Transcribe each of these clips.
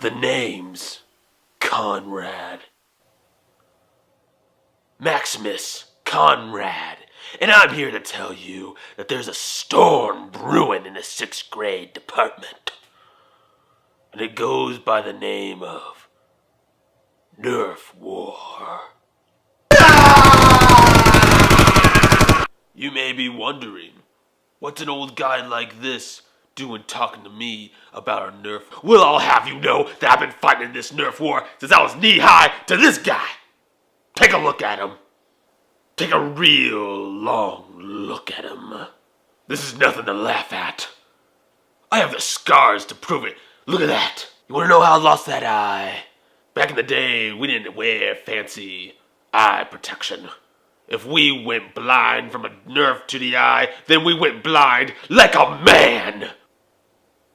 The name's Conrad. Maximus Conrad. And I'm here to tell you that there's a storm brewing in the 6th grade department. And it goes by the name of Nerf War. You may be wondering, what's an old guy like this doing talking to me about our Nerf? Well, I'll have you know that I've been fighting this Nerf War since I was knee-high to this guy. Take a look at him. Take a real long look at him. This is nothing to laugh at. I have the scars to prove it. Look at that. You want to know how I lost that eye? Back in the day, we didn't wear fancy eye protection. If we went blind from a nerf to the eye, then we went blind like a man.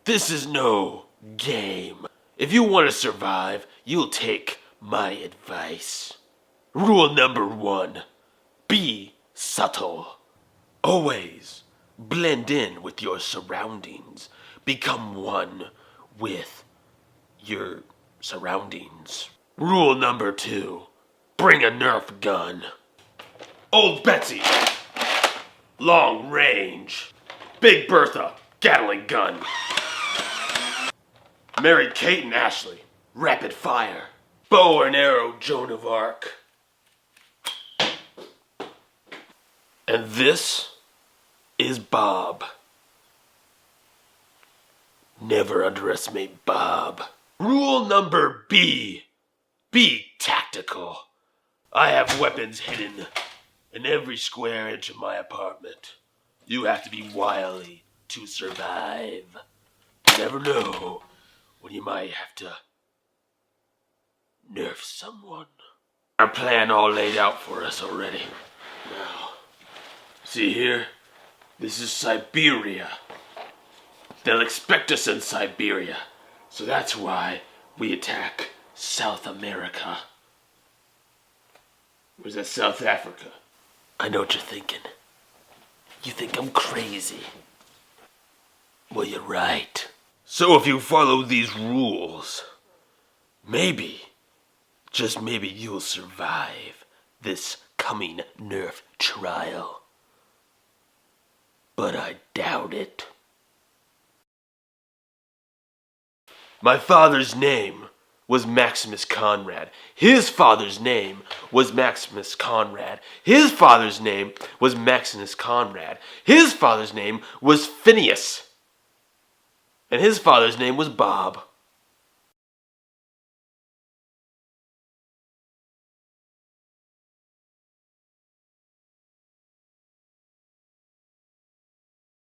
This is no game. If you want to survive, you'll take my advice. Rule number 1. Be subtle. Always blend in with your surroundings. Become one with your surroundings. Rule number 2. Bring a Nerf gun. Old Betsy, long range. Big Bertha, Gatling gun. Mary Kate and Ashley, rapid fire. Bow and arrow, Joan of Arc. And this is Bob. Never underestimate Bob. Rule number B. Be tactical. I have weapons hidden in every square inch of my apartment. You have to be wily to survive. You never know when you might have to nerf someone. Our plan all laid out for us already. Now, see here? This is Siberia. They'll expect us in Siberia. So that's why we attack South America. Where's that South Africa? I know what you're thinking. You think I'm crazy. Well, you're right. So if you follow these rules, maybe, just maybe you'll survive this coming Nerf trial. But I doubt it. My father's name was Maximus Conrad. His father's name was Maximus Conrad. His father's name was Maximus Conrad. His father's name was Phineas. And his father's name was Bob.